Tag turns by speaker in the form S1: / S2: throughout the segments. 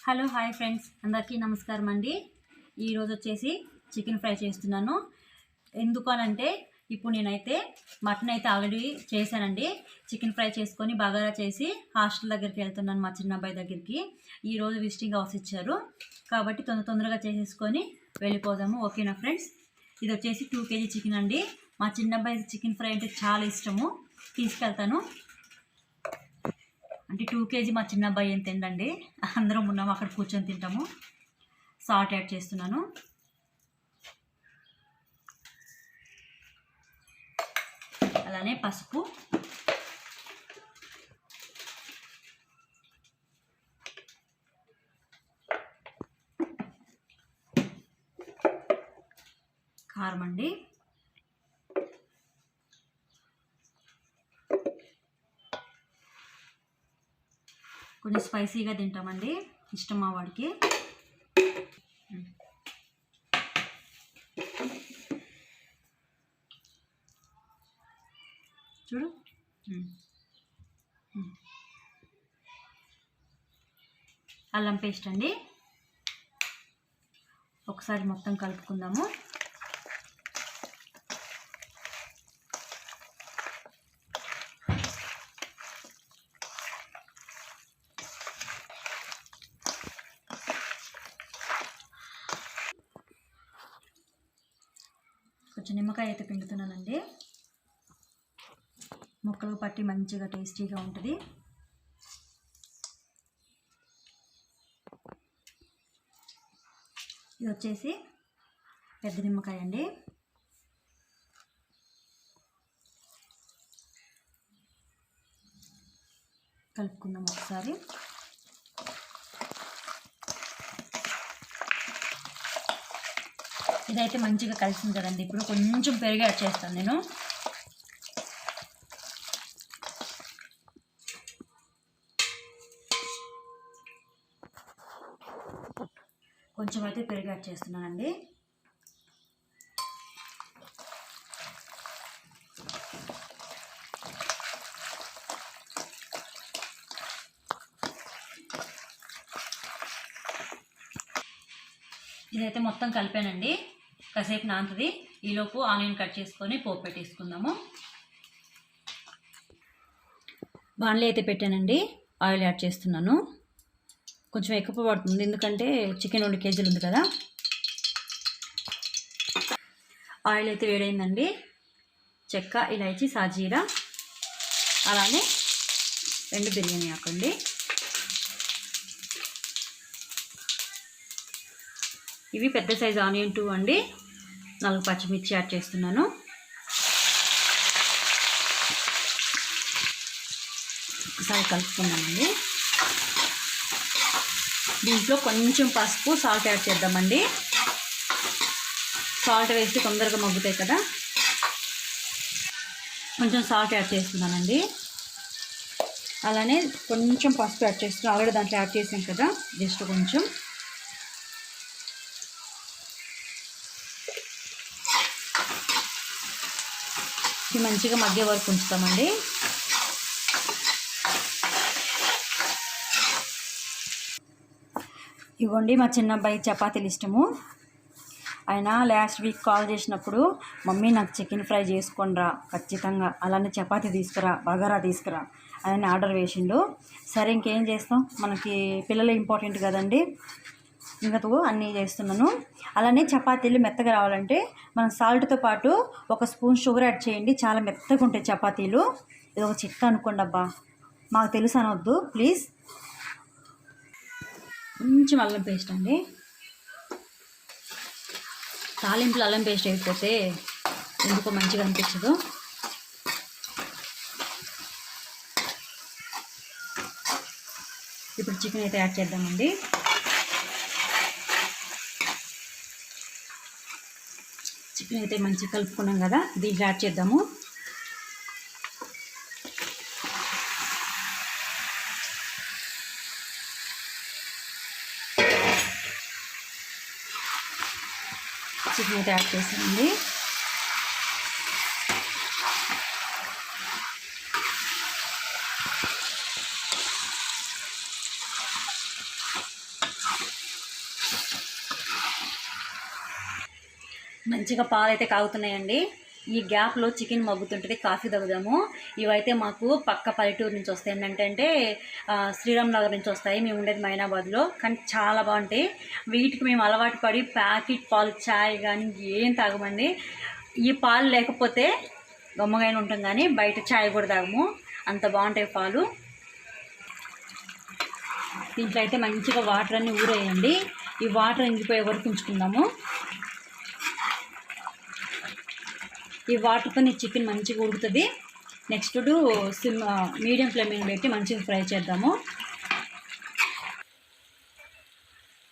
S1: Hello hi friends, అందరికీ నమస్కారం అండి. ఈరోజు వచ్చేసి చికెన్ ఫ్రై చేస్తున్నాను. ఎందుకనంటే ఇప్పుడు నేనైతే మటన్ అయితే ఆల్రెడీ చేశానండి. చికెన్ ఫ్రై చేసుకొని బగారా చేసి హాస్టల్ దగ్గరికి వెళ్తున్నాను, మా చిన్న అబ్బాయి దగ్గరికి. ఈరోజు విజిటింగ్ హౌస్ ఇచ్చారు కాబట్టి తొందరగా చేసేసుకొని వెళ్ళిపోదాము. ఓకేనా ఫ్రెండ్స్? ఇది వచ్చేసి 2 kg చికెన్ అండి. మా చిన్న అబ్బాయి చికెన్ ఫ్రై అంటే చాలా ఇష్టము, తీసుకెళ్తాను. అంటే 2 kg మా చిన్న అబ్బాయి ఏం తిండండి, అందరం ఉన్నాము అక్కడ కూర్చొని తింటాము. సాల్ట్ యాడ్ చేస్తున్నాను. అలానే పసుపు, కారం అండి, కొంచెం స్పైసీగా తింటామండి, ఇష్టం మా వాడికి. చూడు, అల్లం పేస్ట్ అండి. ఒకసారి మొత్తం కలుపుకుందాము. కొంచెం నిమ్మకాయ అయితే పిండుతున్నానండి, ముక్కలు పట్టి మంచిగా టేస్టీగా ఉంటుంది. ఇది వచ్చేసి పెద్ద నిమ్మకాయ అండి. కలుపుకుందాం ఒకసారి. ఇదైతే మంచిగా కలిసింది కదండి. ఇప్పుడు కొంచెం పెరుగు యాడ్ చేస్తాను నేను. కొంచెం అయితే పెరుగు యాడ్ చేస్తున్నానండి. ఇదైతే మొత్తం కలిపానండి, కాసేపు నానుతుంది. ఈలోపు ఆనియన్ కట్ చేసుకొని పోపు పెట్టేసుకుందాము. బాణలి అయితే పెట్టానండి, ఆయిల్ యాడ్ చేస్తున్నాను. కొంచెం ఎక్కువ పడుతుంది ఎందుకంటే చికెన్ 2 kg ఉంది కదా. ఆయిల్ అయితే వేడైందండి. చెక్క, ఇలాచి, సాజీరా, అలానే 2 బిర్యానీ ఆకండి. ఇవి పెద్ద సైజు ఆనియన్ 2 అండి. 4 పచ్చిమిర్చి యాడ్ చేస్తున్నాను. ఒకసారి కలుపుకున్నామండి. దీంట్లో కొంచెం పసుపు, సాల్ట్ యాడ్ చేద్దామండి. సాల్ట్ వేస్తే తొందరగా మగ్గుతాయి కదా. కొంచెం సాల్ట్ యాడ్ చేస్తున్నానండి. అలానే కొంచెం పసుపు యాడ్ చేస్తున్నాను, ఆల్రెడీ దాంట్లో యాడ్ చేసాం కదా, జస్ట్ కొంచెం. ఇది మంచిగా మగ్గే వరకు ఉంచుతామండి. ఇవ్వండి, మా చిన్న అబ్బాయి చపాతీలు ఇష్టము. ఆయన లాస్ట్ వీక్ కాల్ చేసినప్పుడు, మమ్మీ నాకు చికెన్ ఫ్రై చేసుకొనిరా ఖచ్చితంగా, అలానే చపాతీ తీసుకురా, బగారా తీసుకురా అని ఆర్డర్ వేసిండు. సరే ఇంకేం చేస్తాం, మనకి పిల్లలు ఇంపార్టెంట్ కదండి. ఇంకతో అన్నీ చేస్తున్నాను. అలానే చపాతీలు మెత్తగా రావాలంటే మనం సాల్ట్తో పాటు 1 స్పూన్ షుగర్ యాడ్ చేయండి, చాలా మెత్తగా ఉంటాయి చపాతీలు. ఇది ఒక చిట్కా అనుకోండి అబ్బా, మాకు తెలుసు అనొద్దు ప్లీజ్. కొంచెం అల్లం పేస్ట్ అండి. తాలింపులు అల్లం పేస్ట్ అయిపోతే ఎందుకో మంచిగా అనిపించదు. ఇప్పుడు చికెన్ అయితే యాడ్ చేద్దామండి. చికెన్ అయితే మంచిగా కలుపుకున్నాం కదా, దీంట్లో యాడ్ చేద్దాము. చికెన్ అయితే యాడ్ చేసామండి. మంచిగా పాలు అయితే కాగుతున్నాయండి. ఈ గ్యాప్లో చికెన్ మగ్గుతుంటుంది, కాఫీ తాగుదాము. ఇవైతే మాకు పక్క పల్లెటూరు నుంచి వస్తాయి. ఏంటంటే శ్రీరామ్ నగర్ నుంచి వస్తాయి. మేము ఉండేది మైనాబాద్లో. కానీ చాలా బాగుంటాయి. వీటికి మేము అలవాటు పడి ప్యాకెట్ పాలు, ఛాయ్ కానీ ఏం తాగమండి. ఈ పాలు లేకపోతే గమ్మగానే ఉంటాం, కానీ బయట ఛాయ్ కూడా తాగము. అంత బాగుంటాయి పాలు. దీంట్లో అయితే మంచిగా వాటర్ అన్నీ ఊరేయండి. ఈ వాటర్ ఇంగిపోయే వరకు ఉంచుకుందాము. ఈ వాటర్తో చికెన్ మంచిగా ఉడుకుతుంది. నెక్స్ట్ మీడియం ఫ్లేమ్ మీద పెట్టి మంచిగా ఫ్రై చేద్దాము.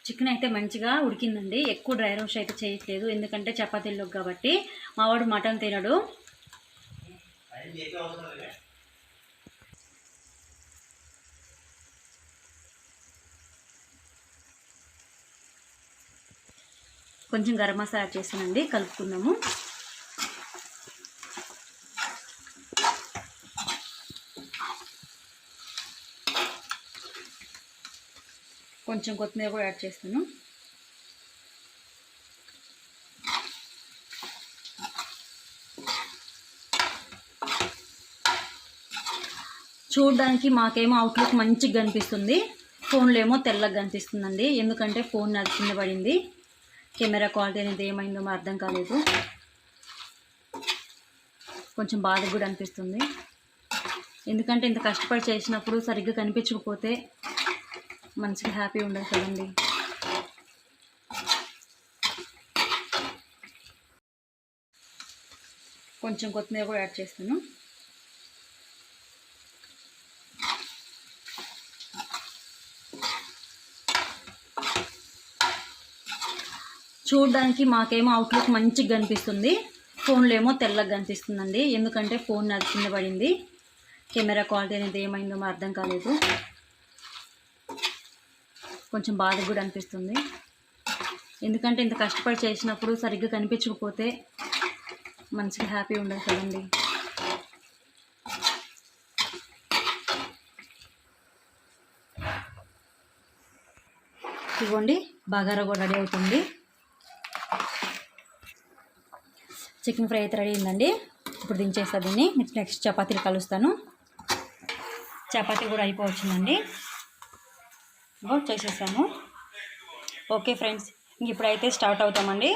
S1: చికెన్ అయితే మంచిగా ఉడికిందండి. ఎక్కువ డ్రై రోస్ట్ అయితే చేయట్లేదు, ఎందుకంటే చపాతీల్లోకి కాబట్టి. మావాడు మటన్ తినడు. కొంచెం గరం మసాలా చేసానండి, కలుపుకుందాము. కొంచెం కొత్తిమీర కూడా యాడ్ చేస్తాను. చూడడానికి మాకేమో అవుట్లుక్ మంచిగా కనిపిస్తుంది, ఫోన్లో ఏమో తెల్లగా కనిపిస్తుందండి. ఎందుకంటే ఫోన్ నాకు కింద పడింది. కెమెరా క్వాలిటీ అనేది ఏమైందో మరి అర్థం కాలేదు. కొంచెం బాధ కూడా అనిపిస్తుంది, ఎందుకంటే ఇంత కష్టపడి చేసినప్పుడు సరిగ్గా కనిపించకపోతే మంచిగా హ్యాపీ ఉండదు కదండి. కొంచెం కొత్తిమీర కూడా యాడ్ చేస్తాను. చూడడానికి మాకేమో అవుట్లుక్ మంచిగా కనిపిస్తుంది, ఫోన్లో ఏమో తెల్లగా కనిపిస్తుందండి. ఎందుకంటే ఫోన్ నాకు కింద పడింది. కెమెరా క్వాలిటీ అనేది ఏమైందో మరి అర్థం కాలేదు. కొంచెం బాధ కూడా అనిపిస్తుంది, ఎందుకంటే ఇంత కష్టపడి చేసినప్పుడు సరిగ్గా కనిపించకపోతే మంచిగా హ్యాపీ ఉండదు కదండి. ఇదిగోండి, బగారా కూడా రెడీ అవుతుంది. చికెన్ ఫ్రై అయితే రెడీ అయిందండి. ఇప్పుడు దించేస్తా దీన్ని. నెక్స్ట్ చపాతీలు కలుస్తాను. చపాతీ కూడా అయిపోవచ్చిందండి. చేసేసాము. ఓకే ఫ్రెండ్స్, ఇంక ఇప్పుడైతే స్టార్ట్ అవుతామండి.